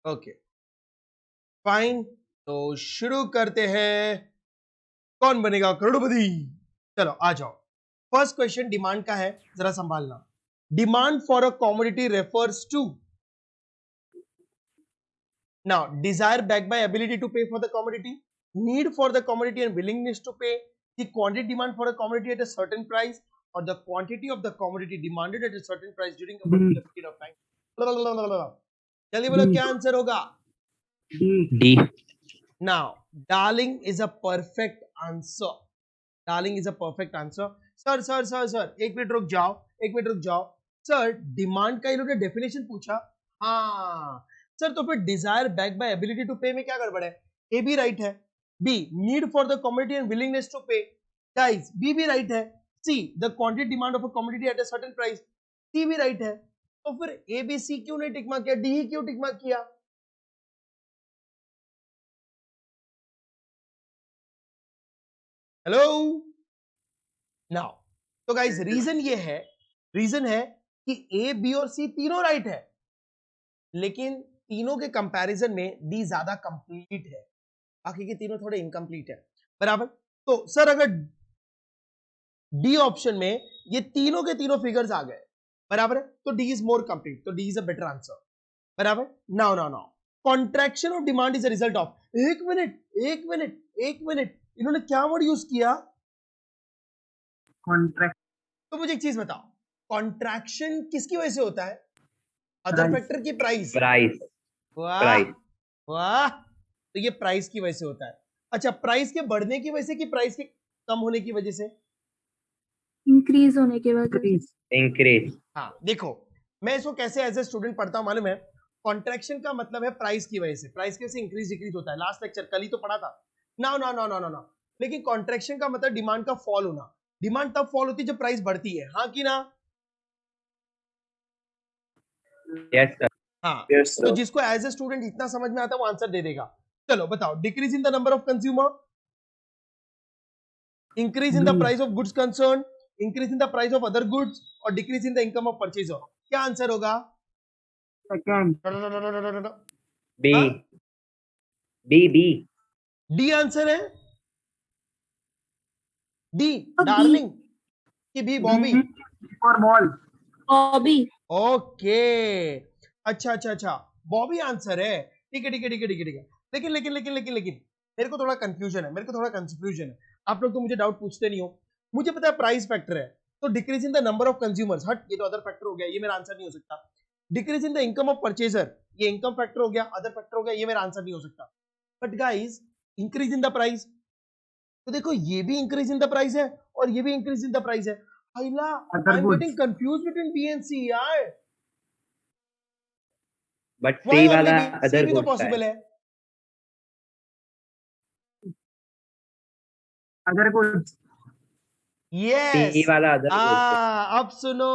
Okay fine, तो शुरू करते हैं। कौन बनेगा करोड़पति? चलो आ जाओ। फर्स्ट क्वेश्चन डिमांड का है, जरा संभालना। Demand for a commodity refers to, now desire backed by ability to pay for the commodity, need for the commodity and willingness to pay, the quantity demand for a commodity at a certain price, or the quantity of the commodity demanded at a certain price during a particular period of time. जल्दी बोलो क्या answer होगा? D. Now darling is a perfect answer. Darling is a perfect answer. Sir एक minute रुक जाओ, एक minute रुक जाओ। सर डिमांड का इन्होंने डेफिनेशन पूछा। हाँ सर, तो फिर desire back by ability to pay में क्या गड़बड़ है? ए भी राइट है, B need for the commodity and willingness to pay, guys B भी राइट है, C the quantity demand of a commodity at a certain price, C भी right है। तो फिर ए बी सी क्यों नहीं टिक मार्क किया, डी ही क्यों टिक मार्क किया? हेलो नाउ, तो गाइस रीजन है कि ए बी और सी तीनों राइट है, लेकिन तीनों के कंपैरिजन में डी ज्यादा कंप्लीट है, बाकी के तीनों थोड़े इनकम्प्लीट है। बराबर, तो सर अगर डी ऑप्शन में ये तीनों के तीनों फिगर्स आ गए, बराबर है, तो डी इज मोर कंप्लीट, तो D is a better answer. बराबर, now now now contraction of demand is a result of, एक मिनट, इन्होंने क्या वर्ड यूज किया? कॉन्ट्रैक्ट। तो मुझे एक चीज बताओ, कॉन्ट्रैक्शन किसकी वजह से होता है? अदर फैक्टर की प्राइस? प्राइस। वाह प्राइस। वाह, तो ये प्राइस की वजह से होता है। अच्छा, प्राइस के बढ़ने की वजह से कि प्राइस के कम होने की वजह से? इंक्रीज होने के वजह से। इंक्रीज। हाँ देखो, मैं इसको कैसे एज ए स्टूडेंट पढ़ता हूं मालूम है? कॉन्ट्रैक्शन का मतलब है प्राइस की वजह से, प्राइस की वजह से इंक्रीज डिक्रीज होता है। लास्ट लेक्चर कल ही तो पढ़ा था ना ना ना ना ना ना। लेकिन कॉन्ट्रैक्शन का मतलब डिमांड का फॉल होना। डिमांड तब फॉल होती है जब प्राइस बढ़ती है, हाँ कि ना? Yes sir. हाँ, यस तो सर। जिसको एज ए स्टूडेंट इतना समझ में आता है वो आंसर दे देगा। चलो बताओ, decrease in the number of consumer, increase in the price of goods concern, increase in the price of other goods, और decrease in the income of purchaser. क्या आंसर होगा? सेकंड। बी। हाँ, बी बी। डी आंसर है, D अब B. Darling कि B Bobby? For ball. Bobby. Okay, अच्छा, Bobby answer है। ठीक है ठीक है ठीक है ठीक है ठीक है। लेकिन मेरे को थोड़ा कंफ्यूजन है। आप लोग तो मुझे डाउट पूछते नहीं हो। मुझे पता है प्राइस फैक्टर है, तो decrease in the number of consumers, हट ये तो अदर फैक्टर हो गया, ये मेरा आंसर नहीं हो सकता। Decrease in the income of purchaser, ये इनकम फैक्टर हो गया, अदर फैक्टर हो गया, ये मेरा आंसर नहीं हो सकता। But guys, increase in the price, तो देखो ये भी इंक्रीज इन द प्राइस है और ये भी इंक्रीज इन द प्राइस है। I am getting confuse between B and C यार। बट Why सी only वाला B? C अदर भी तो गुड्स है। पॉसिबल है। Other goods. यस, सी वाला अदर गुड्स है। अब सुनो,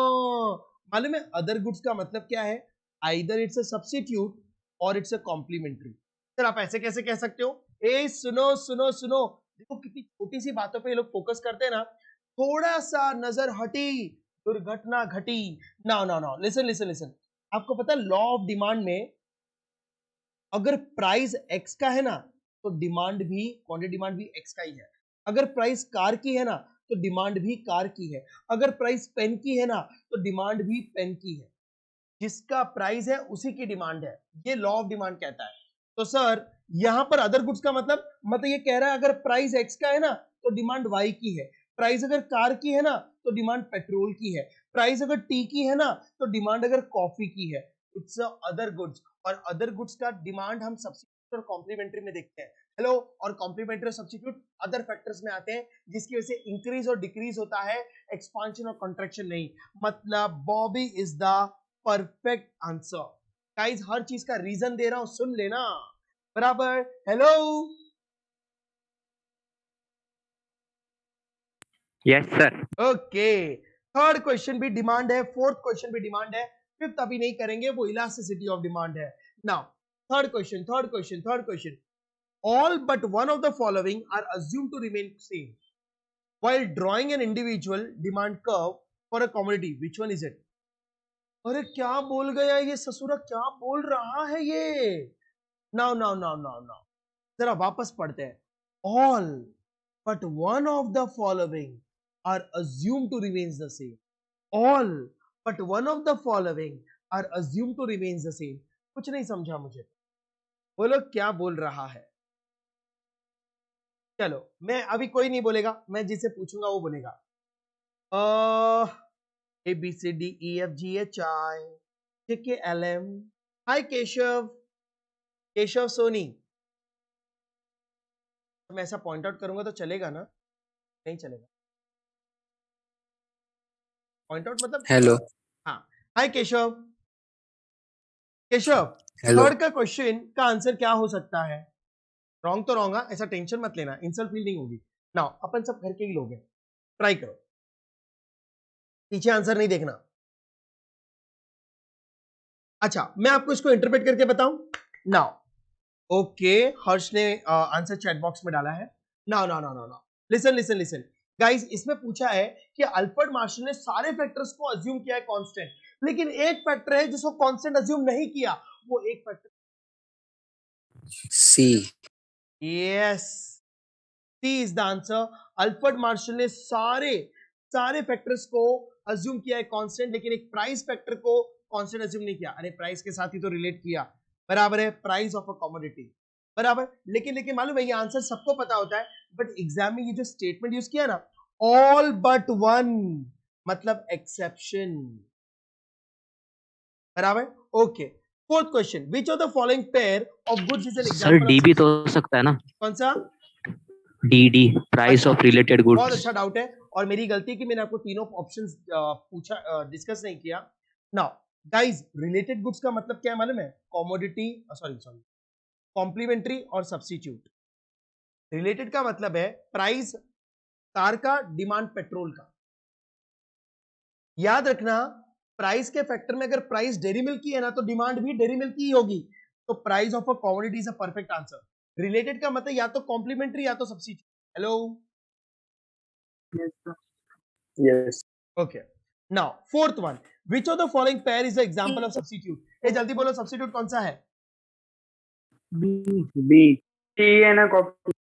मालूम है अदर गुड्स का मतलब क्या है? आइदर इट्स अ सब्स्टिट्यूट और इट्स अ कॉम्प्लीमेंट्री। सर आप ऐसे कैसे कह सकते हो? ए सुनो सुनो सुनो, देखो कितनी छोटी सी बातों पे ये लोग फोकस करते हैं ना, थोड़ा सा नजर हटी दुर्घटना घटी। ना ना ना, लिसन लिसन लिसन, आपको पता है लॉ ऑफ डिमांड में अगर प्राइस एक्स का है ना, तो डिमांड भी, क्वांटिटी डिमांड भी एक्स का ही है। अगर प्राइस कार की है ना, तो डिमांड भी कार की है। अगर प्राइस पेन की है ना, तो डिमांड भी पेन की है। जिसका प्राइस है उसी की डिमांड है, ये लॉ ऑफ डिमांड कहता है। तो सर यहां पर अदर गुड्स का मतलब ये कह रहा है अगर प्राइस एक्स का है ना, तो डिमांड वाई की है। प्राइस अगर कार की है ना, तो डिमांड पेट्रोल की है। प्राइस अगर टी की है ना, तो डिमांड अगर कॉफी की है। इट्स अदर गुड्स, और अदर गुड्स का डिमांड हम सब्स्टिट्यूट और कॉम्प्लीमेंट्री में देखते हैं। हेलो, और कॉम्प्लीमेंट्री और सब्स्टिट्यूट अदर फैक्टर्स में आते हैं, जिसकी वजह से इंक्रीज और डिक्रीज होता है, एक्सपांशन और कॉन्ट्रैक्शन नहीं। मतलब Bobby is the perfect answer. Guys हर चीज का रीजन दे रहा हूं, सुन लेना। बराबर, hello. Yes sir. Okay, third question भी डिमांड है, फोर्थ क्वेश्चन भी डिमांड है, फिफ्थ अभी नहीं करेंगे, वो इलास्टिसिटी ऑफ डिमांड है। Now third question, all but one of the following are assumed to remain same while drawing an individual demand curve for a commodity, which one is it? अरे क्या बोल गया ये ससुरा, क्या बोल रहा है ये? Now now now now now जरा वापस पढ़ते हैं. All but one of the following are assume to remains the same. All but one of the following are assume to remains the same. कुछ नहीं समझा मुझे. बोलो क्या बोल रहा है. चलो मैं अभी कोई नहीं बोलेगा, मैं जिसे पूछूंगा वो बोलेगा. A B C D E F G H I J K L M. Hi Keshav. Keshav Soni. मैं ऐसा पॉइंट आउट करूंगा तो चलेगा ना? नहीं चलेगा. पॉइंट आउट मतलब हेलो. हाँ. हाय केशव. केशव, हेलो. थर्ड का क्वेश्चन का आंसर क्या हो सकता है? रॉन्ग तो रॉन्ग, ऐसा टेंशन मत लेना, इंसल्ट फील नहीं होगी. नाउ अपन सब घर के ही लोग हैं, ट्राई करो, पीछे आंसर नहीं देखना. अच्छा मैं आपको इसको इंटरप्रेट करके बताऊं. नाउ ओके, हर्ष ने आंसर चैट बॉक्स में डाला है. Now now now now listen listen listen guys, इसमें पूछा है कि अल्फ्रेड मार्शल ने सारे फैक्टर्स को अज्यूम किया है कांस्टेंट, लेकिन एक फैक्टर है जिसको कांस्टेंट अज्यूम नहीं किया. वो एक factor C. Yes, C is the answer. Alfred Marshall ने सारे फैक्टर्स को अज्यूम किया है कांस्टेंट, लेकिन एक प्राइस फैक्टर को कांस्टेंट अज्यूम नहीं किया. अरे प्राइस के साथ ही तो रिलेट किया, बराबर है, प्राइस ऑफ अ कमोडिटी, बराबर. लेकिन मालूम है ये आंसर सबको पता होता है, बट एग्जाम में ये जो स्टेटमेंट यूज किया ना, ऑल बट वन, मतलब एक्सेप्शन, बराबर. Okay, fourth question, which of the following pair of goods is an sir example. D भी तो हो सकता है ना. कौन सा? डी प्राइस अच्छा, ऑफ रिलेटेड बहुत गुड्स. अच्छा डाउट है, और मेरी गलती कि मैंने आपको तीनों ऑप्शंस पूछा, डिस्कस नहीं किया. नाउ गाइस, रिलेटेड गुड्स का मतलब क्या है मालूम है? कॉमोडिटी, सॉरी कॉम्प्लीमेंट्री और सब्स्टिट्यूट. रिलेटेड का मतलब है प्राइस कार का, डिमांड पेट्रोल का. याद रखना, प्राइस के फैक्टर में अगर प्राइस डेरी मिल्क की है ना, तो डिमांड भी डेरी मिल्क की ही होगी. तो price of a commodity is a perfect answer. Related का मतलब या तो कॉम्प्लीमेंट्री या तो substitute. Hello. Yes. Okay. Now, fourth one. Which of the following pair is the example of substitute? ए जल्दी बोलो, substitute कौन सा है? B. Tea and coffee.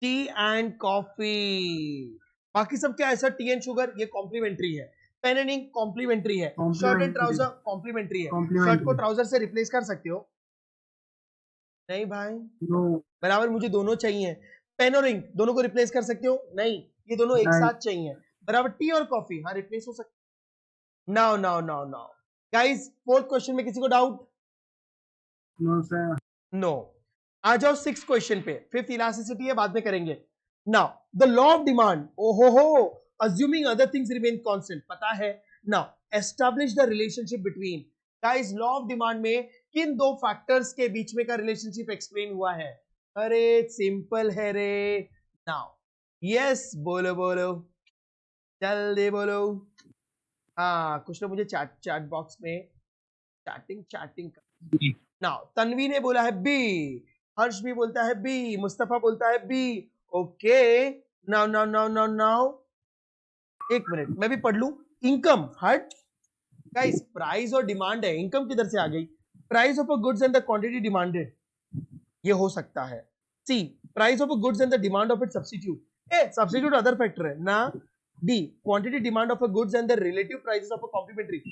Tea and coffee. बाकी सब क्या है सर? टी एंड शुगर, ये कॉम्प्लीमेंट्री है. पेन एंड इंक कॉम्प्लीमेंट्री है. शर्ट एंड ट्राउजर कॉम्प्लीमेंट्री है. शर्ट को ट्राउजर से रिप्लेस कर सकते हो? नहीं भाई, नो. बराबर, मुझे दोनों चाहिए. पेन और इंक दोनों को रिप्लेस कर सकते हो? नहीं, ये दोनों एक साथ चाहिए, बराबर. टी और कॉफी हाँ रिप्लेस हो सकते. Now now now now guys, fourth question में किसी को डाउट? No sir. नो. आ जाओ सिक्स क्वेश्चन पे. फिफ्थ इलास्टिसिटी है, बाद में करेंगे. Now the law of demand, ओहो, assuming other things remain constant, पता है. Now establish the relationship between. Guys, law of demand में किन दो फैक्टर्स के बीच में का रिलेशनशिप एक्सप्लेन हुआ है? अरे सिंपल है रे. नाउ यस, बोलो बोलो, जल्दी बोलो. हाँ, कुछ लोग मुझे चैट बॉक्स में चैटिंग नाउ. तन्वी ने बोला है बी, हर्ष भी बोलता है बी, मुस्तफा बोलता है B. Okay, now now now now now एक मिनट मैं भी पढ़ लूं. इनकम, हट गाइस, प्राइस और डिमांड है, इनकम किधर से आ गई? Price of a goods and the quantity demanded, ये हो सकता है. C, price of a goods and the demand of it substitute. A substitute other factor है ना. D, quantity demand of a goods and the relative prices of a complementary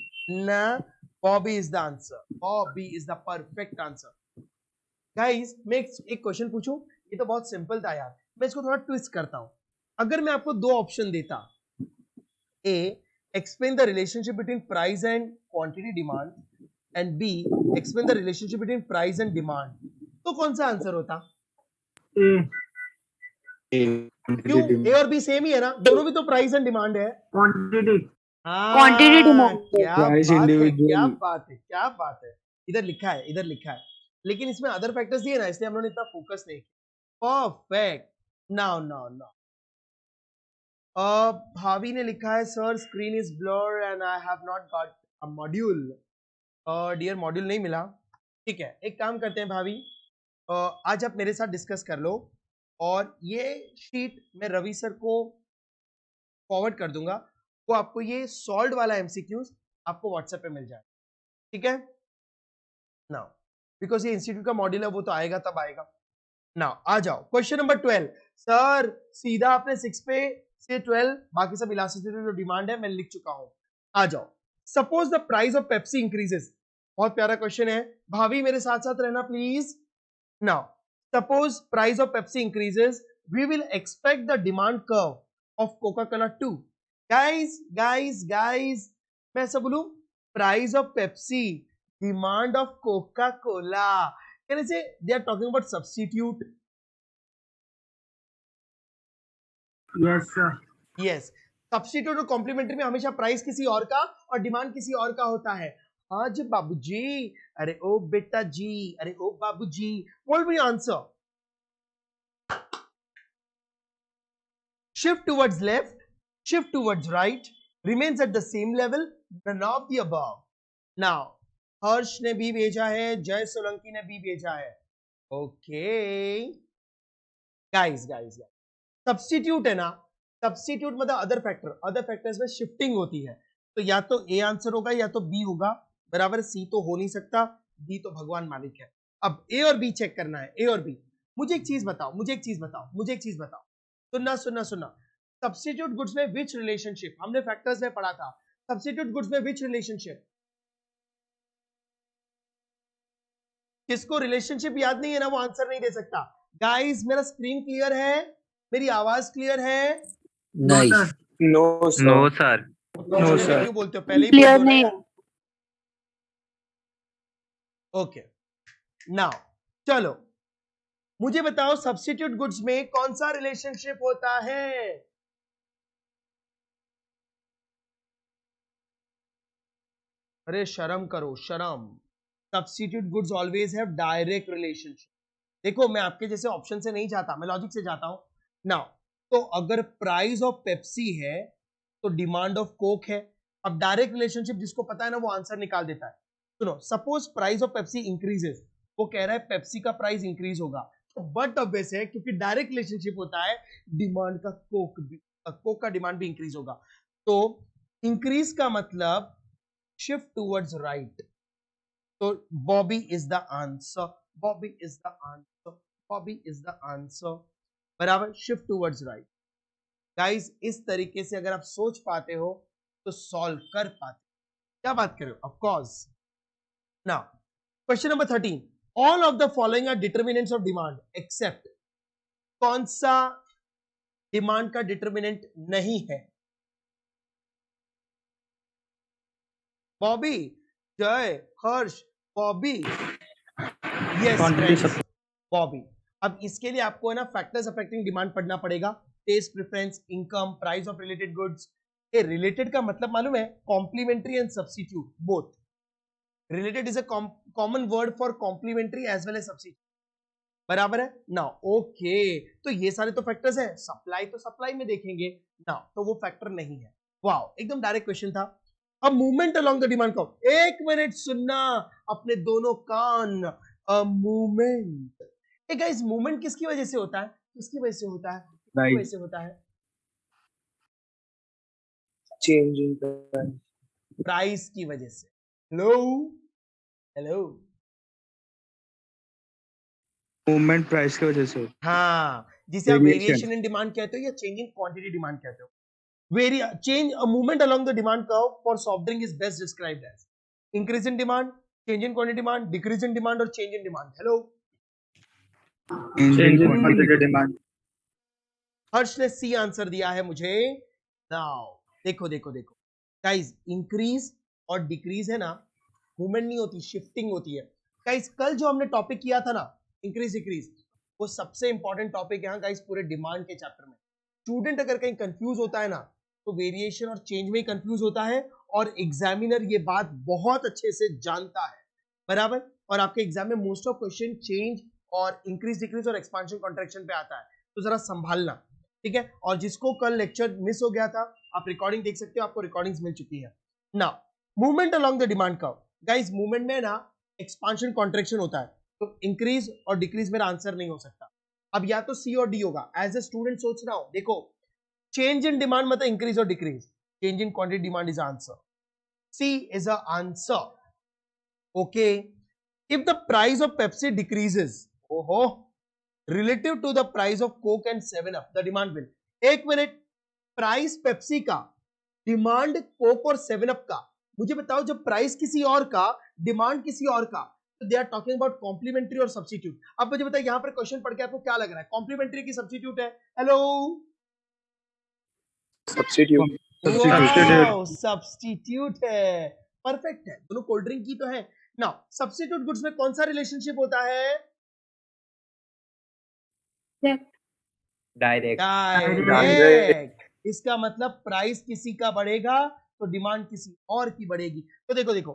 ना. Bobby is the answer. Bobby is the perfect answer. Guys, मैं एक question पूछूं? ये तो बहुत simple था यार, मैं इसको थोड़ा ट्विस्ट करता हूं. अगर मैं आपको दो ऑप्शन देता, A explain the relationship between price and quantity demand, and B explain the relationship between price and demand, तो कौन सा आंसर होता? क्यों? ए और बी सेम ही है ना, दोनों भी तो प्राइस एंड डिमांड है. क्वांटिटी. Quantity demand. क्या Price बात है, individual. क्या बात है, क्या बात है. इधर लिखा है, इधर लिखा है, लेकिन इसमें अदर फैक्टर्स दिए ना, इसलिए हम लोगों ने इतना फोकस नहीं किया. परफेक्ट. नाउ नाउ नाउ भाभी ने लिखा है sir screen is blur and I have not got a module. Dear module नहीं मिला. ठीक है, एक काम करते हैं भाभी, आज आप मेरे साथ डिस्कस कर लो, और ये शीट मैं रवि सर को फॉरवर्ड कर दूंगा, वो आपको ये सॉल्व वाला एमसीक्यूज आपको व्हाट्सएप पे मिल जाए. ठीक है. नाउ बिकॉज ये इंस्टीट्यूट का मॉड्यूल है, वो तो आएगा तब आएगा ना। आ जाओ क्वेश्चन नंबर 12। सर सीधा आपने 6 पे से 12 बाकी सब इलास्टिसिटी जो डिमांड है मैं लिख चुका हूं। आ जाओ। Suppose the price of Pepsi increases. बहुत प्यारा क्वेश्चन है, भाभी मेरे साथ साथ रहना please. Now suppose price of Pepsi increases, we will expect the demand curve of Coca Cola too. Guys मैं ऐसा बोलूं, price of Pepsi, demand of Coca Cola, can say they are talking about substitute. Yes, sir. Yes, substitute और complementary में हमेशा price किसी और का और डिमांड किसी और का होता है। हाँ जी बाबूजी, अरे ओ बेटा जी, अरे ओ बाबूजी, what will answer? Shift towards left, shift towards right, remains at the same level, none of the above. Now, हर्ष ने भी भेजा है, जय सोलंकी ने भी भेजा है। ओके गाइस, सब्स्टिट्यूट है ना, सब्स्टिट्यूट मतलब अदर फैक्टर्स में शिफ्टिंग होती है, तो या तो ए आंसर होगा या तो बी होगा, बराबर। सी तो हो नहीं सकता, बी तो भगवान मालिक है। अब ए और बी चेक करना है, ए और बी। मुझे एक चीज बताओ, सुनना। सब्स्टिट्यूट गुड्स में विच रिलेशनशिप, हमने फैक्टर्स में पढ़ा था, सब्स्टिट्यूट गुड्स में विच रिलेशनशिप? किसको रिलेशनशिप याद नहीं है ना, वो आंसर नहीं दे सकता। गाइस मेरा स्क्रीन क्लियर है, मेरी आवाज क्लियर है? नहीं। No, sir. No sir. No, sir. क्यों बोलते हो, पहले ही क्लियर बोल दो नहीं ना। है। ओके नाउ चलो मुझे बताओ, सब्स्टिट्यूट गुड्स में कौन सा रिलेशनशिप होता है? अरे शर्म करो, शर्म। Substitute goods always have direct relationship. देखो मैं आपके जैसे ऑप्शन से नहीं जाता, मैं लॉजिक से जाता हूं। नाउ तो अगर प्राइस ऑफ पेप्सी है तो डिमांड ऑफ कोक है। अब डायरेक्ट रिलेशनशिप जिसको पता है ना, वो आंसर निकाल देता है। सुनो, suppose price of Pepsi increases, वो कह रहा है पेप्सी का प्राइस इंक्रीज होगा, तो बट ऑब्वियस है क्योंकि डायरेक्ट रिलेशनशिप होता है, डिमांड का कोक का डिमांड भी इंक्रीज होगा। तो इंक्रीज का मतलब शिफ्ट टूवर्ड्स राइट, तो बॉबी इज द आंसर, बराबर, शिफ्ट टूवर्ड्स राइट। गाइस इस तरीके से अगर आप सोच पाते हो तो सॉल्व कर पाते। क्या बात कर रहे हो? Of course. Now question number 13, all of the following are determinants of demand except, कौन सा डिमांड का डिटर्मिनेंट नहीं है? बॉबी, जय, हर्ष, बॉबी, यस बॉबी। अब इसके लिए आपको है ना फैक्टर्स अफेक्टिंग डिमांड पढ़ना पड़ेगा, test preference, income, price of related goods. ये रिलेटेड का मतलब मालूम है? Complementary and substitute both. Related is a common word for complementary as well as substitute, बराबर है ना? ओके, तो ये सारे तो फैक्टर्स है। सप्लाई तो सप्लाई में देखेंगे ना, तो वो फैक्टर नहीं है। वाओ, एकदम डायरेक्ट क्वेश्चन था। अब movement along the demand curve, एक मिनट सुनना अपने दोनों कान। मूवमेंट, गाइस मूवमेंट किसकी वजह से होता है? किसकी वजह से होता है? किसकी वजह से होता है? Change in price. प्राइस की वजह से। हेलो, मूवमेंट प्राइस की वजह से। हाँ, जिसे आप Variation. वेरिएशन इन डिमांड कहते हो या चेंज इन क्वांटिटी डिमांड कहते हो। change a movement along the demand curve for soft drink is best described as increase in demand, change in quantity demand, decrease in demand, or change in demand. Hello, Change in quantity demand. हर्ष ने C answer दिया है मुझे। Now देखो guys, increase और decrease है ना, movement नहीं होती, शिफ्टिंग होती है। गाइस कल जो हमने टॉपिक किया था ना, इंक्रीज डिक्रीज, वो सबसे इंपॉर्टेंट टॉपिक है गाइस पूरे डिमांड के चैप्टर में। स्टूडेंट अगर कहीं कंफ्यूज होता है ना, तो वेरिएशन और चेंज में ही कंफ्यूज होता है, और एग्जामिनर ये बात बहुत अच्छे से जानता है, बराबर। और आपके एग्जाम में मोस्ट ऑफ क्वेश्चन चेंज और इंक्रीज डिक्रीज और एक्सपांशन कॉन्ट्रैक्शन पे आता है, तो जरा संभालना, ठीक है। और जिसको कल लेक्चर मिस हो गया था, आप रिकॉर्डिंग देख सकते हो, आपको रिकॉर्डिंग्स मिल चुकी है ना। Movement along the demand curve, guys movement में ना एक्सपांशन कॉन्ट्रैक्शन होता है, तो इंक्रीज और डिक्रीज मेरा आंसर नहीं हो सकता। अब या तो सी और डी होगा। एज ए स्टूडेंट सोच रहा हूं, देखो चेंज इन डिमांड मतलब इंक्रीज और decrease, change in quantity demand is answer, C is a answer. Okay, if the price of Pepsi decreases, ओहो, relative to the price of Coke and 7 up, the demand will, एक minute, price Pepsi का, demand Coke और 7 up का, मुझे बताओ जब price किसी और का, डिमांड किसी और का, तो they are talking about complementary और सब्स्टिट्यूट। अब मुझे बताइए यहां पर क्वेश्चन पढ़ के आपको क्या लग रहा है, कॉम्प्लीमेंट्री की सब्स्टिट्यूट है? Hello, Substitute. सब्स्टिट्यूट है, परफेक्ट है, दोनों कोल्ड ड्रिंक की तो है ना। सब्स्टिट्यूट गुड्स में कौन सा रिलेशनशिप होता है? डायरेक्ट। डायरेक्ट। इसका मतलब प्राइस किसी का बढ़ेगा तो डिमांड किसी और की बढ़ेगी। तो देखो देखो,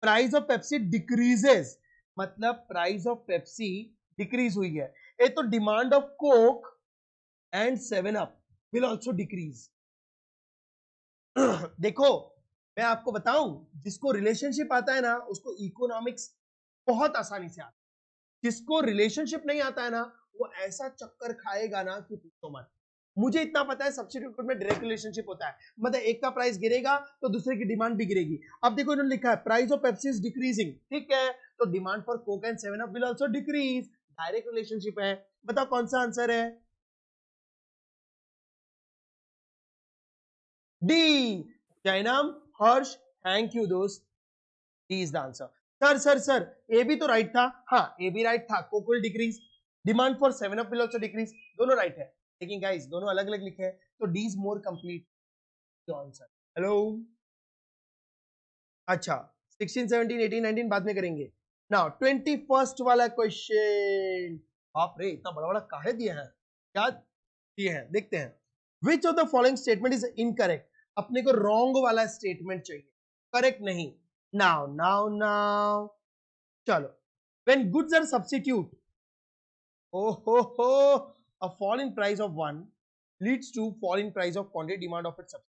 प्राइस ऑफ पेप्सी डिक्रीजेस, मतलब प्राइस ऑफ पेप्सी डिक्रीज हुई है, ये तो demand of Coke and 7 up will also decrease. देखो मैं आपको बताऊं, जिसको रिलेशनशिप आता है ना उसको इकोनॉमिक्स बहुत आसानी से आता है, जिसको रिलेशनशिप नहीं आता है ना वो ऐसा चक्कर खाएगा ना कि पूछो मत। मुझे इतना पता है सब्स्टिट्यूट में डायरेक्ट रिलेशनशिप होता है, मतलब एक का प्राइस गिरेगा तो दूसरे की डिमांड भी गिरेगी। अब देखो इन्होंने लिखा है price of Pepsi is decreasing, ठीक है, तो demand for Coke and 7 up will also decrease, direct relationship है। बताओ कौन सा आंसर है? D. Jaynam, Harsh, thank you दोस्त, D is the answer. Sir A भी तो राइट था। हाँ ए भी राइट था, Coke will decrease, demand for 7 up will also decrease, दोनों राइट है, लेकिन गाइस दोनों अलग अलग लिखे हैं, तो D is more complete answer. Hello, अच्छा 16 17 18 19 बाद में करेंगे। नाउ 21st वाला क्वेश्चन, बाप रे इतना बड़ा बड़ा काहे दिए हैं, क्या दिए हैं देखते हैं। विच of the following statement is incorrect, अपने को रॉन्ग वाला स्टेटमेंट चाहिए, करेक्ट नहीं। नाउ चलो, when goods are substitute, a fall in price of one leads to fall in price of quantity demand of its substitute।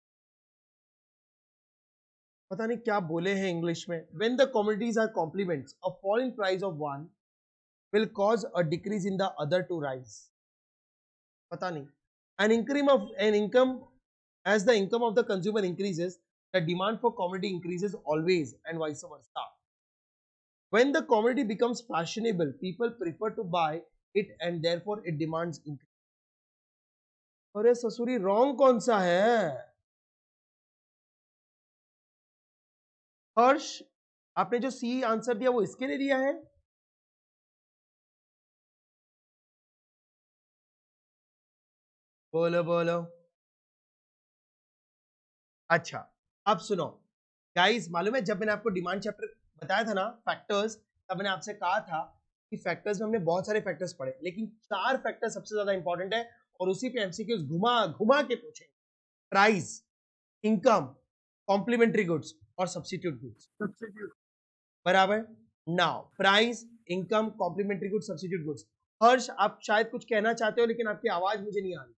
पता नहीं क्या बोले हैं इंग्लिश में। when the commodities are complements, a fall in price of one will cause a decrease in the other to rise। पता नहीं। an income as the income of the consumer increases, the demand for commodity increases always and vice versa। when the commodity becomes fashionable, people prefer to buy it and therefore it demands increase। अरे ससुरी wrong कौन सा है? हर्ष, आपने जो C answer दिया वो इसके लिए दिया है? बोलो बोलो। अच्छा अब सुनो गाइस, मालूम है जब मैंने आपको डिमांड चैप्टर बताया था ना फैक्टर्स, तब मैंने आपसे कहा था कि फैक्टर्स में हमने बहुत सारे फैक्टर्स पढ़े, लेकिन 4 फैक्टर सबसे ज्यादा इंपॉर्टेंट है और उसी पे एमसीक्यूज घुमा घुमा के पूछे। प्राइस, इनकम, कॉम्प्लीमेंट्री गुड्स और सब्स्टिट्यूट गुड्स। बराबर। Now price, income, complementary goods, substitute goods. Harsh आप शायद कुछ कहना चाहते हो लेकिन आपकी आवाज मुझे नहीं आ रही।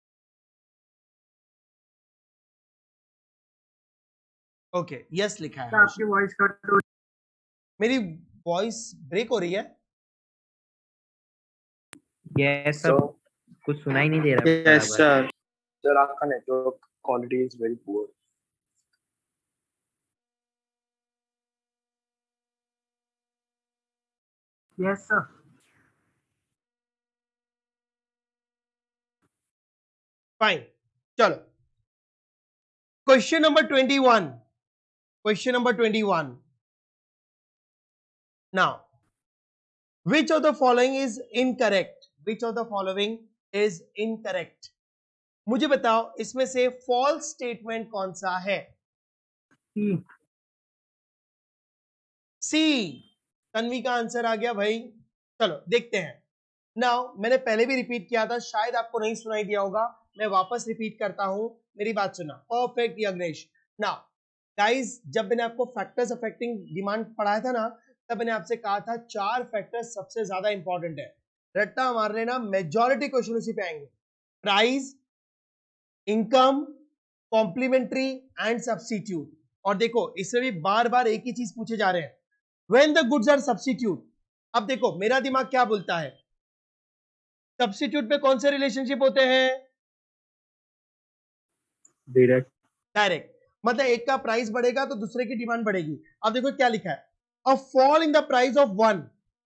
ओके यस लिखा है। आपकी वॉइस कट हो, मेरी वॉइस ब्रेक हो रही है? यस So, सर, कुछ सुनाई नहीं दे रहा yes बराबर। sir, sir, आपका network quality is very poor. yes sir, fine, चलो question number 21। Question number 21। Now which of the following is incorrect, which of the following is incorrect, मुझे बताओ इसमें से फॉल्स स्टेटमेंट कौन सा है? सी। तन्वी का आंसर आ गया भाई, चलो देखते हैं। नाउ मैंने पहले भी रिपीट किया था, शायद आपको नहीं सुनाई दिया होगा, मैं वापस रिपीट करता हूं, मेरी बात सुना। परफेक्ट यज्ञेश। नाउ गाइस, जब मैंने आपको फैक्टर्स अफेक्टिंग डिमांड पढ़ाया था ना, तब मैंने आपसे कहा था 4 फैक्टर्स सबसे ज्यादा इंपॉर्टेंट है, रट्टा मार लेना, मेजॉरिटी क्वेश्चन उसी पे आएंगे। Price, income, complementary and substitute. और देखो इसमें भी बार बार एक ही चीज पूछे जा रहे हैं, when the goods are substitute. अब देखो मेरा दिमाग क्या बोलता है, सब्स्टिट्यूट पे कौन से रिलेशनशिप होते हैं? direct, डायरेक्ट, मतलब एक का प्राइस बढ़ेगा तो दूसरे की डिमांड बढ़ेगी। अब देखो क्या लिखा है, a fall in the price of one,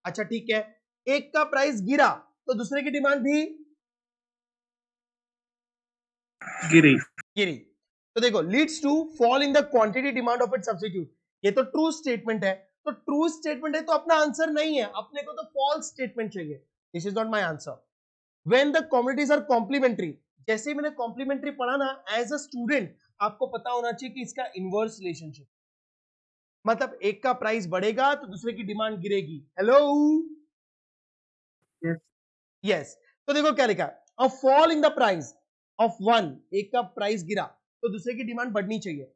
अच्छा ठीक है, एक का प्राइस गिरा तो दूसरे की डिमांड भी गिरी। गिरी। तो देखो, leads to fall in the quantity demand of its substitute, ये तो ट्रू स्टेटमेंट है। तो ट्रू स्टेटमेंट है तो अपना आंसर नहीं है, अपने को तो फॉल्स स्टेटमेंट चाहिए। This is not my answer. When the commodities are complementary, जैसे ही मैंने कॉम्प्लीमेंट्री पढ़ा ना, एज अ स्टूडेंट आपको पता होना चाहिए कि इसका इनवर्स रिलेशनशिप, मतलब एक का प्राइस बढ़ेगा तो दूसरे की डिमांड गिरेगी। Hello, yes. यस। तो देखो क्या लिखा है, a fall in the price of one, एक का प्राइस गिरा तो दूसरे की डिमांड बढ़नी चाहिए,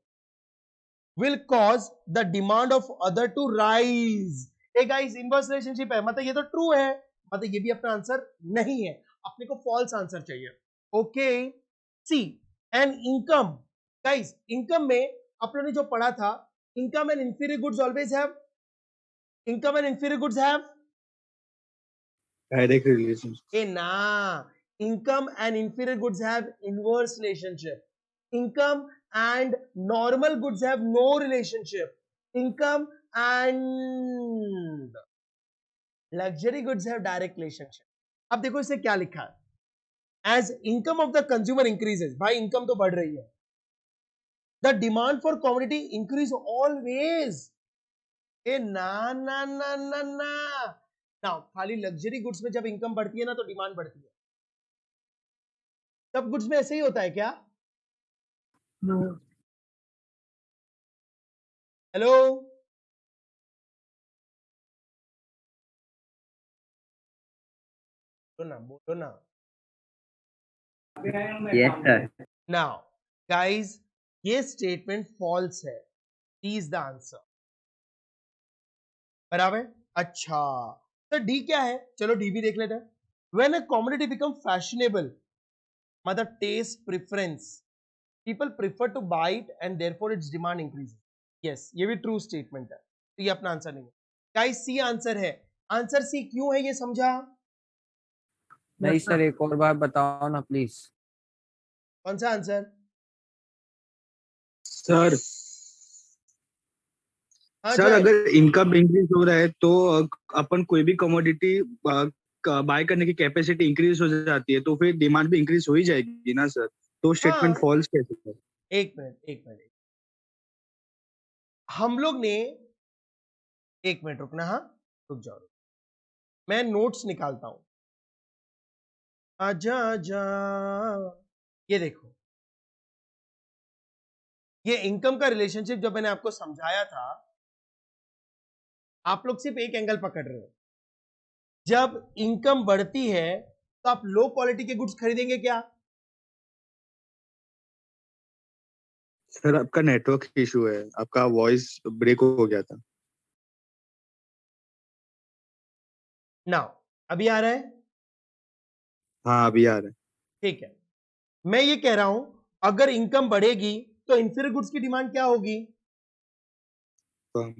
will cause the demand of other to rise। A guys, inverse relationship है, मतलब ये तो ट्रू है, मतलब ये भी अपना आंसर नहीं है, अपने को फॉल्स आंसर चाहिए। Okay, C and income. Guys, income में अपने ने जो पढ़ा था, income and inferior goods always have, income and inferior goods have direct relation. A ना, income and inferior goods have inverse relationship, income and normal goods have no relationship, income and luxury goods have direct relationship। अब देखो इसे क्या लिखा है, as income of the consumer increases, भाई income तो बढ़ रही है, the demand for commodity increase always। ए ना ना ना ना ना ना, खाली लग्जरी गुड्स में जब इनकम बढ़ती है ना तो डिमांड बढ़ती है, सब गुड्स में ऐसे ही होता है क्या? नो। हेलो, बोलो ना। Yes, sir. नाउ गाइस, ये स्टेटमेंट फॉल्स है, डी इज द आंसर। बराबर। अच्छा, तो डी क्या है, चलो डी भी देख लेते हैं। When a commodity become fashionable, मतलब taste preference, people prefer to buy it and therefore its demand increase. Yes, ये भी ट्रू स्टेटमेंट है, तो ये अपना आंसर नहीं है। गाइस, सी आंसर है। आंसर सी क्यों है ये समझा? नहीं सर, एक और बार बताओ ना प्लीज। कौन सा आंसर? सर हाँ सर, जय, अगर इनकम इंक्रीज हो रहा है तो अपन कोई भी कमोडिटी बाय करने की कैपेसिटी इंक्रीज हो जाती है, तो फिर डिमांड भी इंक्रीज हो ही जाएगी ना सर। तो स्टेटमेंट हाँ, फॉल्स कैसे सर? एक मिनट एक मिनट, हम लोग ने, एक मिनट रुकना, हाँ रुक जाओ, मैं नोट्स निकालता हूं। आजा आजा, ये देखो, ये इनकम का रिलेशनशिप जब मैंने आपको समझाया था, आप लोग सिर्फ एक एंगल पकड़ रहे हो। जब इनकम बढ़ती है तो आप लो क्वालिटी के गुड्स खरीदेंगे क्या? सर आपका नेटवर्क इशू है, आपका वॉइस ब्रेक हो गया था। नाउ अभी आ रहा है? हाँ अभी आ रहा है। ठीक है, मैं ये कह रहा हूं, अगर इनकम बढ़ेगी तो इंफीरियर गुड्स की डिमांड क्या होगी? कम।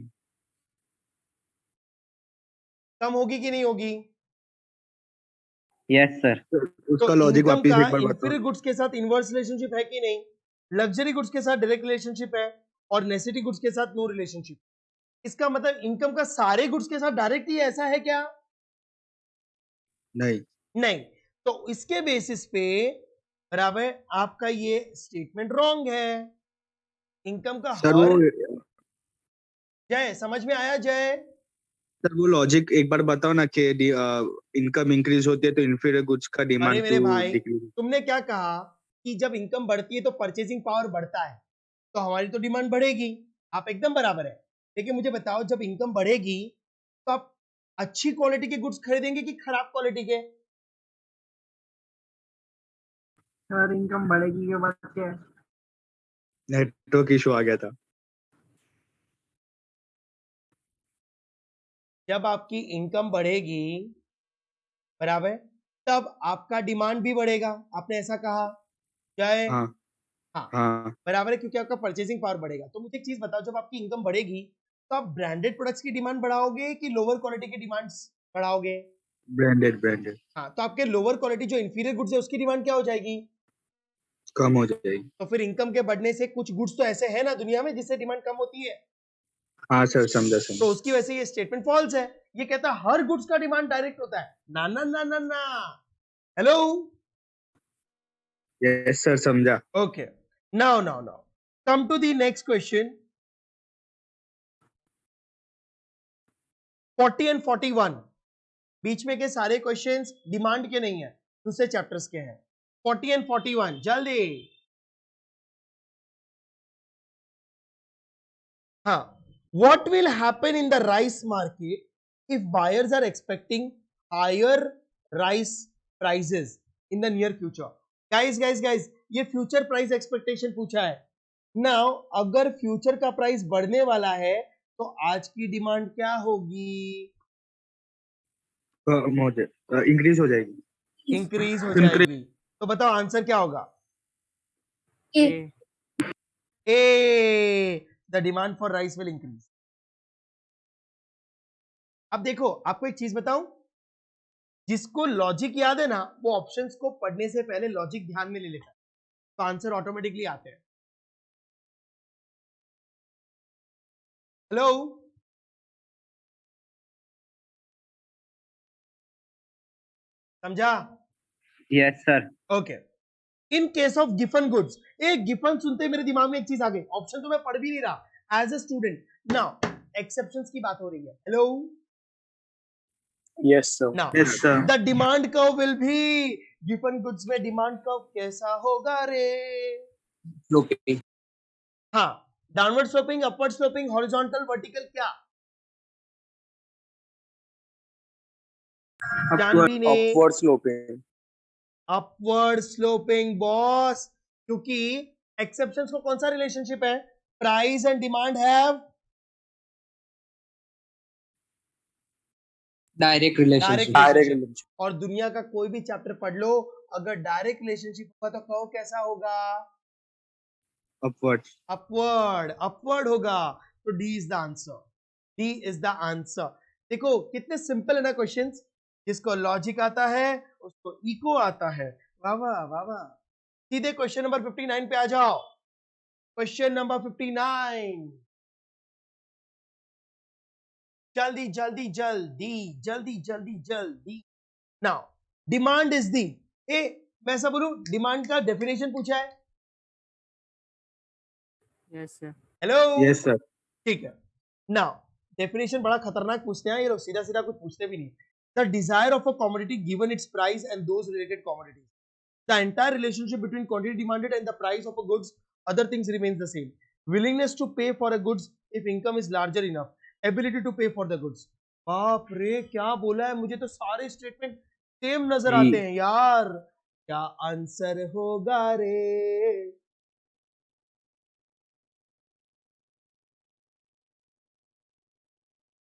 कम होगी कि नहीं होगी? Yes, sir. उसका तो लॉजिक इनकम वापस का एक बार बताओ। इंफीरियर गुड्स के साथ इनवर्स रिलेशनशिप है कि नहीं? लग्जरी गुड्स के साथ डायरेक्ट रिलेशनशिप है और नेसेसिटी गुड्स के साथ नो रिलेशनशिप। इसका मतलब इनकम का सारे गुड्स के साथ डायरेक्ट ही ऐसा है क्या? नहीं नहीं। तो इसके बेसिस पे बराबर आपका ये स्टेटमेंट रॉन्ग है। इनकम का सर, हर, वो जय समझ में आया जय? सर वो लॉजिक एक बार बताओ ना कि इनकम इंक्रीज होती है तो इंफीरियर गुड्स का अरे डिमांड मेरे क्यों भाई, डिक्रीज? तुमने क्या कहा कि जब इनकम बढ़ती है तो परचेसिंग पावर बढ़ता है, तो हमारी तो डिमांड बढ़ेगी। आप एकदम बराबर है, लेकिन मुझे बताओ, जब इनकम बढ़ेगी तो आप अच्छी क्वालिटी के गुड्स खरीदेंगे कि खराब क्वालिटी के? सर इनकम बढ़ेगी के बाद क्या है? नेटवर्क इशू आ गया था। जब आपकी इनकम बढ़ेगी बराबर, तब आपका डिमांड भी बढ़ेगा, आपने ऐसा कहा जय? हाँ हाँ हाँ बराबर है, क्योंकि आपका परचेसिंग पावर बढ़ेगा। तो मुझे एक चीज बताओ, जब आपकी इनकम बढ़ेगी तो आप ब्रांडेड प्रोडक्ट्स की डिमांड बढ़ाओगे कि लोअर क्वालिटी की डिमांड्स बढ़ाओगे? ब्रांडेड ब्रांडेड हाँ, तो आपके लोअर क्वालिटी जो इंफीरियर गुड्स है उसकी डिमांड क्या हो जाएगी? कम हो जाएगी। तो फिर इनकम के बढ़ने से कुछ गुड्स तो ऐसे हैं ना दुनिया में जिससे डिमांड कम होती है, हाँ सर, समझा तो समझा। उसकी वजह से ये स्टेटमेंट फॉल्स है। ये कहता है हर गुड्स का डिमांड डायरेक्ट होता है। ना ना ना ना ना। हेलो, यस सर, समझा। Okay, now come to the next question. 40 and 41 बीच में के सारे क्वेश्चंस डिमांड के नहीं है, दूसरे चैप्टर्स के हैं। 40 एंड 41 जल्दी। हाँ, what will happen in the rice market if buyers are expecting higher rice prices in the near future? guys, ये फ्यूचर प्राइस एक्सपेक्टेशन पूछा है। नाउ अगर फ्यूचर का प्राइस बढ़ने वाला है तो आज की डिमांड क्या होगी? इंक्रीज हो जाएगी। इंक्रीज हो जाएगी। तो बताओ आंसर क्या होगा? A A, the demand for rice will increase. अब देखो, आपको एक चीज बताऊं, जिसको लॉजिक याद है ना, वो ऑप्शंस को पढ़ने से पहले लॉजिक ध्यान में ले लेता है, तो आंसर ऑटोमेटिकली आते हैं। हेलो, समझा? Yes sir. Okay. In case of Giffen goods, एक गिफन सुनते ही मेरे दिमाग में एक चीज आ गई, ऑप्शन तो मैं पढ़ भी नहीं रहा as a student. Now exceptions की बात हो रही है। Hello, Yes, sir. Now yes sir. The demand curve will be, Giffen goods में डिमांड कर्व कैसा होगा रे? Sloping. हाँ, downward sloping, upward sloping, horizontal, vertical, क्या? जानवी ने Upward sloping. Upward sloping boss, क्योंकि एक्सेप्शंस को कौन सा रिलेशनशिप है? Price and demand have Direct relationship. Direct Direct relationship। relationship. और दुनिया का कोई भी चैप्टर पढ़ लो, अगर डायरेक्ट रिलेशनशिप होगा तो कहो कैसा होगा? अपवर्ड। अपवर्ड होगा। तो D is the answer, D is the answer. देखो कितने सिंपल है ना क्वेश्चंस, जिसको लॉजिक आता है उसको इको आता है। वाह वाह वाह वाह। सीधे क्वेश्चन नंबर 59 पे आ जाओ। क्वेश्चन नंबर 59, जल्दी जल्दी जल्दी जल्दी जल्दी जल्दी। नाउ डिमांड इज दी, मैं ऐसा बोलूं, डिमांड का डेफिनेशन पूछा है। Yes, sir. Hello, yes sir. ठीक है। नाउ डेफिनेशन बड़ा खतरनाक पूछते हैं ये लोग, सीधा सीधा कुछ पूछते भी नहीं। The desire of a commodity given its price and those related commodities, the entire relationship between quantity demanded and the price of a goods, other things remains the same. Willingness to pay for a goods if income is larger enough, ability to pay for the goods. बाप रे, क्या बोला है, मुझे तो सारे statement same नजर आते हैं यार। क्या आंसर होगा रे?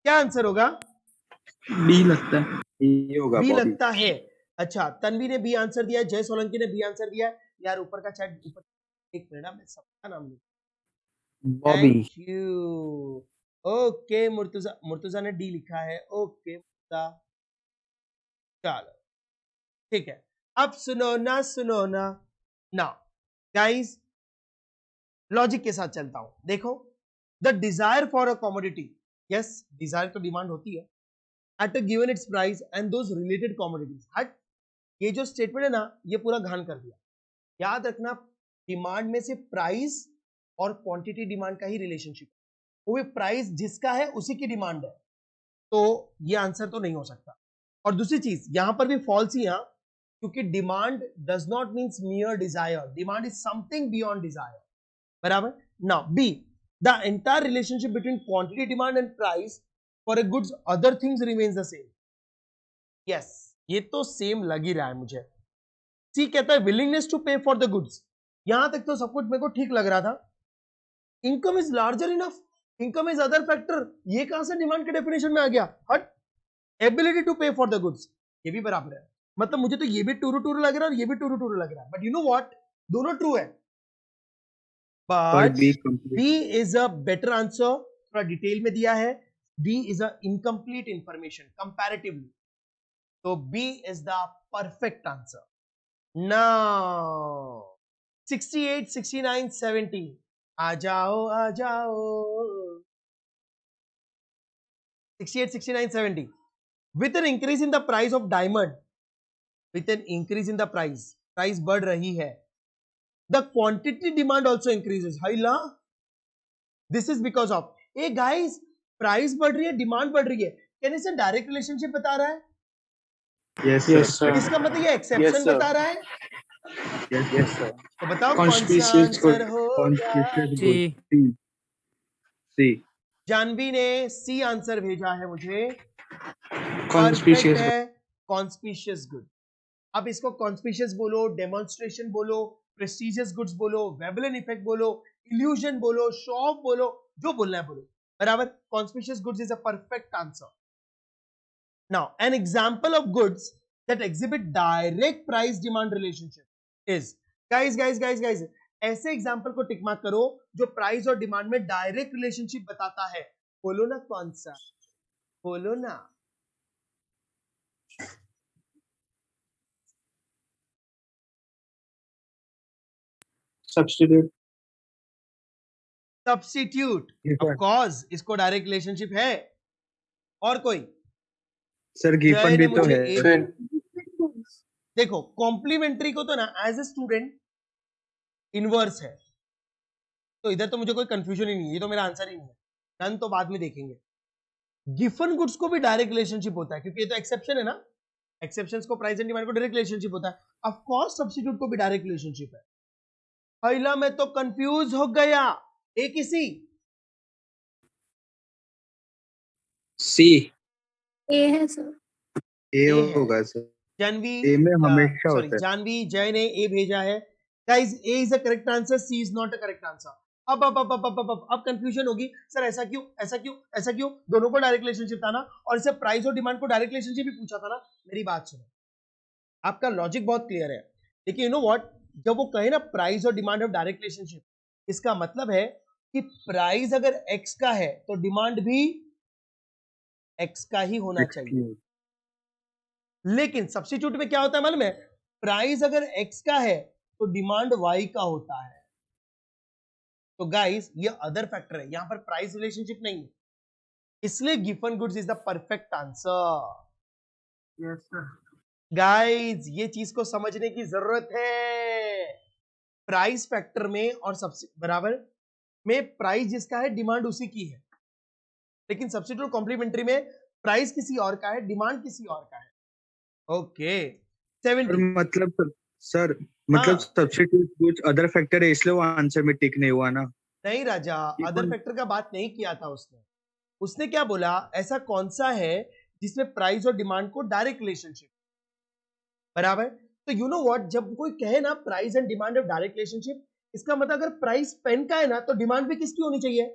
क्या आंसर होगा? बी लगता है। बी होगा। बी बॉबी। लगता है। अच्छा, तन्वी ने बी आंसर दिया है, जय सोलंकी ने बी आंसर दिया है। यार ऊपर का चैट, ऊपर, एक मिनट मैं सबका नाम लिख। Bobby. Thank you. Okay, Murtuza ने डी लिखा है। ओके मुर्तुजा, चलो ठीक है। अब सुनो ना नाउ गाइस, लॉजिक के साथ चलता हूं। देखो, the desire for a commodity, yes desire तो डिमांड होती है, at a given its price and those related commodities. हट, ये जो स्टेटमेंट है ना, ये पूरा घान कर दिया। याद रखना, डिमांड में से प्राइस और क्वांटिटी डिमांड का ही रिलेशनशिप, वो भी प्राइस जिसका है उसी की डिमांड है, तो ये आंसर तो नहीं हो सकता। और दूसरी चीज यहां पर भी फॉल्स ही, यहां, क्योंकि demand does not means mere desire, demand is something beyond desire, बराबर। Now B, the entire relationship between quantity demand and price for a goods other things remains the same. Yes, ये तो same लग ही रहा है मुझे। सी कहता है willingness to pay for the goods, यहां तक तो सब कुछ मेरे को ठीक लग रहा था। Income is larger enough, income is other factor, ये कहां से डिमांड के डेफिनेशन में आ गया? हट, ability to pay for the goods, ये भी बराबर है। मतलब मुझे तो ये भी टूरू लग रहा है और ये भी टूरू लग रहा है, बट यू नो व्हाट, दोनों ट्रू है, but B is a better answer. थोड़ा डिटेल में दिया है, B is a incomplete information comparatively, तो B is the perfect answer. Now 68, 69, 70 आ जाओ 68, 69, 70 with an increase in the price of diamond, with an increase in the price बढ़ रही है, the quantity demand also increases. हाइला, this is because of, A guys price बढ़ रही है, demand बढ़ रही है, कैन इसे डायरेक्ट रिलेशनशिप बता रहा है? Yes Yes, sir, sir. इसका मतलब ये एक्सेप्शन Yes, sir. बता रहा है? Yes, sir. तो बताओ कौन सा Conspicuous आंसर good. होगा? कॉन्स्पिशियस सी गुड, सी। जानवी ने सी आंसर भेजा है मुझे, परफेक्ट Conspicuous है, कॉन्स्पिशियस गुड। अब इसको कॉन्स्पिशियस बोलो, डेमोन्स्ट्रेशन बोलो, प्रेस्टिजियस गुड्स बोलो, वेबलन इफेक्ट बोलो, इल्यूजन बोलो, शो ऑफ बोलो, जो बोलना है बोलो, बराबर। Conspicuous goods is a perfect answer. Now an example of goods that exhibit direct price demand relationship is, guys ऐसे एग्जांपल को टिक मार्क करो जो प्राइस और डिमांड में डायरेक्ट रिलेशनशिप बताता है। बोलो ना कौन सा, बोलो ना। substitute. सब्स्टिट्यूट, ऑफ कोर्स इसको डायरेक्ट रिलेशनशिप है। और कोई? सर जय गिफन ने भी तो मुझे है। एक- Fin. देखो कॉम्प्लीमेंट्री को तो ना एज ए स्टूडेंट इनवर्स है, तो इधर तो मुझे कोई कंफ्यूजन ही नहीं है, ये तो मेरा आंसर ही नहीं है, डन तो बाद में देखेंगे। गिफन गुड्स को भी डायरेक्ट रिलेशनशिप होता है, क्योंकि ये तो एक्सेप्शन है ना, एक्सेप्शंस को प्राइस एंड डिमांड को डायरेक्ट रिलेशनशिप होता है। ऑफ कोर्स सब्स्टिट्यूट को भी डायरेक्ट रिलेशनशिप है। पहला मैं तो कंफ्यूज हो गया, एक ही सी। C. ए है सर। ए ए है। होगा सर, जानवी, ए में हमेशा सॉरी होता है। जानवी जय ने ए भेजा है। Guys A is a correct answer, C is not a correct answer. अब कंफ्यूजन होगी, सर ऐसा क्यों, ऐसा क्यों, ऐसा क्यों? दोनों को डायरेक्ट रिलेशनशिप था ना, और इसे प्राइस और डिमांड को डायरेक्ट रिलेशनशिप भी पूछा था ना। मेरी बात सुनो, आपका लॉजिक बहुत क्लियर है, लेकिन यू नो व्हाट, जब वो कहे ना प्राइस और डिमांड ऑफ डायरेक्ट रिलेशनशिप, इसका मतलब है कि प्राइस अगर एक्स का है तो डिमांड भी एक्स का ही होना चाहिए। लेकिन सब्स्टिट्यूट में क्या होता है मालूम है? प्राइस अगर एक्स का है तो डिमांड वाई का होता है। तो गाइस ये अदर फैक्टर है, यहां पर प्राइस रिलेशनशिप नहीं है, इसलिए Giffen goods is the perfect answer. Yes sir. Guys ये चीज को समझने की जरूरत है। प्राइस फैक्टर में और सबसे बराबर में प्राइस जिसका है डिमांड उसी की है, लेकिन सब्स्टिट्यूट कॉम्प्लीमेंट्री में प्राइस किसी और का है, डिमांड किसी और का है। ओके 70। मतलब सर, मतलब हाँ। सब्स्टिट्यूट कुछ अदर फैक्टर है, इसलिए वो आंसर में टिक नहीं हुआ ना। नहीं राजा, अदर फैक्टर का बात नहीं किया था उसने। उसने क्या बोला, ऐसा कौन सा है जिसमें प्राइस और डिमांड को डायरेक्ट रिलेशनशिप, बराबर। तो यू नो व्हाट, जब कोई कहे ना price and demand of direct relationship, इसका मतलब अगर प्राइस पेन का है ना तो डिमांड भी किसकी होनी चाहिए?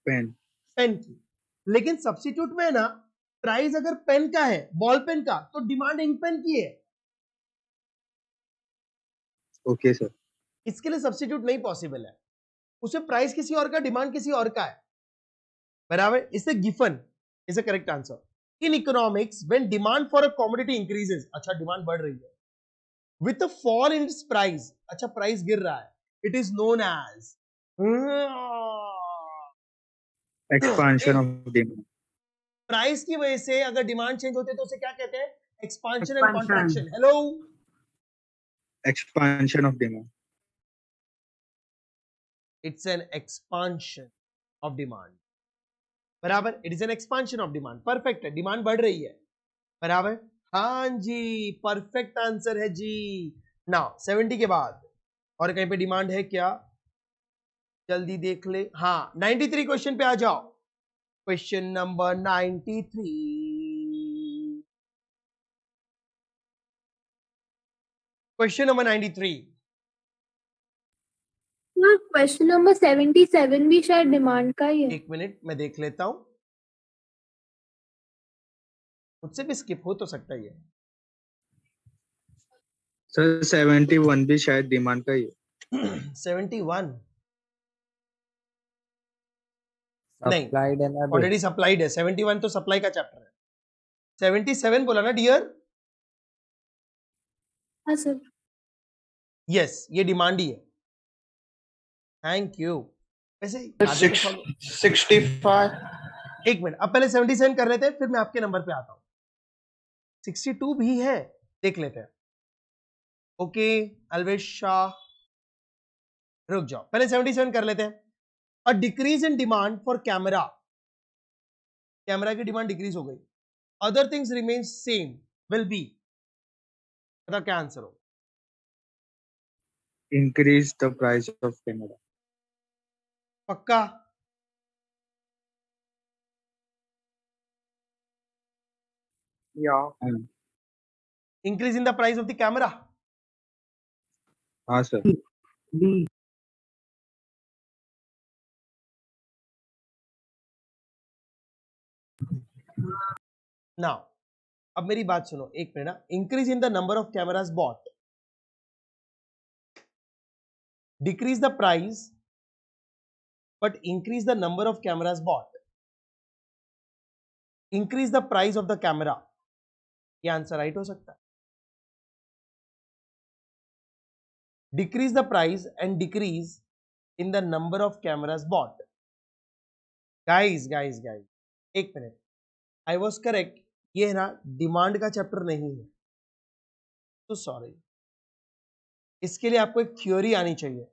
पेन। पेन की। लेकिन सब्स्टिट्यूट में है ना, प्राइस अगर पेन का है, बॉल पेन का, तो डिमांड इंक पेन की है। Okay sir. इसके लिए सब्स्टिट्यूट नहीं पॉसिबल है, उसे प्राइस किसी और का, डिमांड किसी और का है, बराबर। इससे Giffen is a correct answer. In economics when demand for a commodity increases, अच्छा डिमांड बढ़ रही है, with a fall in its price, अच्छा प्राइस गिर रहा है, it is known as expansion of demand. Price की वजह से अगर डिमांड चेंज होती है तो उसे क्या कहते हैं? Expansion and Expansion. Contraction. Hello, expansion of demand. It's an expansion of demand, बराबर। It is an expansion of demand, perfect है, डिमांड बढ़ रही है, बराबर। हाँ जी, परफेक्ट आंसर है जी। नाउ 70 के बाद और कहीं पे डिमांड है क्या? जल्दी देख ले। हाँ 93 क्वेश्चन पे आ जाओ। Question number 93, question number 93। Question number 77 भी शायद डिमांड का ही है। एक मिनट मैं देख लेता हूं, मुझसे भी स्किप हो तो सकता है ये। सर 71 भी शायद डिमांड का ही है। 71 नहीं, सप्लाइड है ना अभी। ऑलरेडी सप्लाइड है। 71 तो सप्लाई का चैप्टर है। 77 बोला ना डियर? हाँ सर। यस, ये डिमांड ही है। Thank you. वैसे आगे तो follow- 65. एक मिनट, अब पहले 77 कर लेते हैं, फिर मैं आपके नंबर पे आता हूं। 62 भी है, देख लेते हैं। ओके अलवेश शाह, रुक जाओ, पहले 77 कर लेते हैं। A decrease in demand for camera, camera की डिमांड डिक्रीज हो गई, other things remain same, will be, बताओ क्या आंसर हो? increase the price of camera. पक्का? Yeah. Increase in the price of the camera, हाँ सर। बी। नाउ अब मेरी बात सुनो एक मिनट ना। Increase in the number of cameras bought, decrease the price but increase the number of cameras bought, increase the price of the camera, ये answer right हो सकता है। Decrease the price and decrease in the number of cameras bought. Guys guys guys एक minute, I was correct, ये है ना demand का chapter नहीं है, तो सॉरी, इसके लिए आपको एक थ्योरी आनी चाहिए।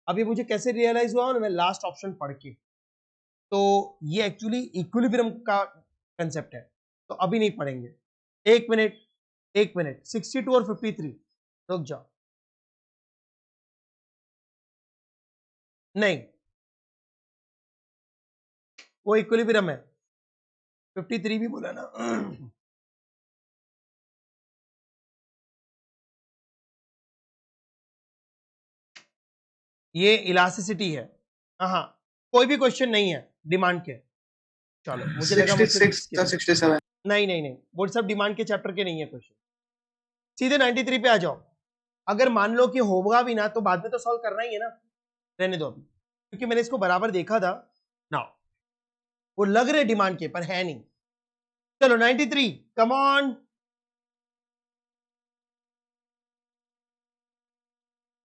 अभी मुझे कैसे रियलाइज हुआ ना, मैं लास्ट ऑप्शन पढ़ के, तो ये एक्चुअली इक्विलिब्रियम का कंसेप्ट है, तो अभी नहीं पढ़ेंगे। एक मिनट 62 और 53, रुक जाओ, नहीं वो इक्विलिब्रियम है, 53 भी बोला ना। ये इलास्टिसिटी है। हाँ कोई भी क्वेश्चन नहीं है डिमांड के, चलो मुझे लगा 66 67 नहीं नहीं नहीं, वो सब डिमांड के चैप्टर के नहीं है क्वेश्चन। सीधे 93 पे आ जाओ। अगर मान लो कि होगा भी ना तो बाद में तो सॉल्व करना ही है ना, रहने दो अभी, क्योंकि मैंने इसको बराबर देखा था ना, वो लग रहे डिमांड के पर है नहीं। चलो 93, come on.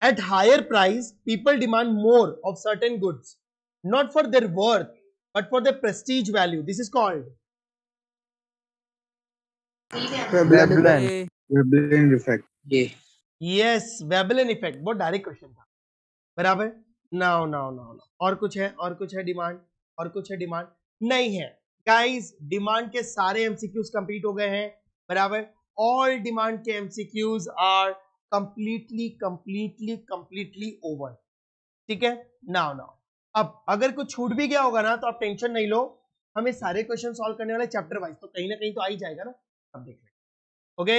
At higher price, people demand more of certain goods, not for their worth, but for their prestige value. This is called Veblen effect. yes, Veblen effect. बहुत डायरेक्ट क्वेश्चन था, बराबर। Now now now और कुछ है, और कुछ है demand, और कुछ है डिमांड नहीं है। गाइस डिमांड के सारे एमसीक्यूज कंप्लीट हो गए हैं, बराबर। ऑल डिमांड के एमसीक्यूज आर कंप्लीटली ओवर, ठीक है। नाउ अब अगर कुछ छूट भी गया होगा ना तो आप टेंशन नहीं लो, हमें सारे क्वेश्चन सॉल्व करने वाले चैप्टर वाइज, तो कहीं ना कहीं तो आ ही जाएगा ना, अब देख लें। ओके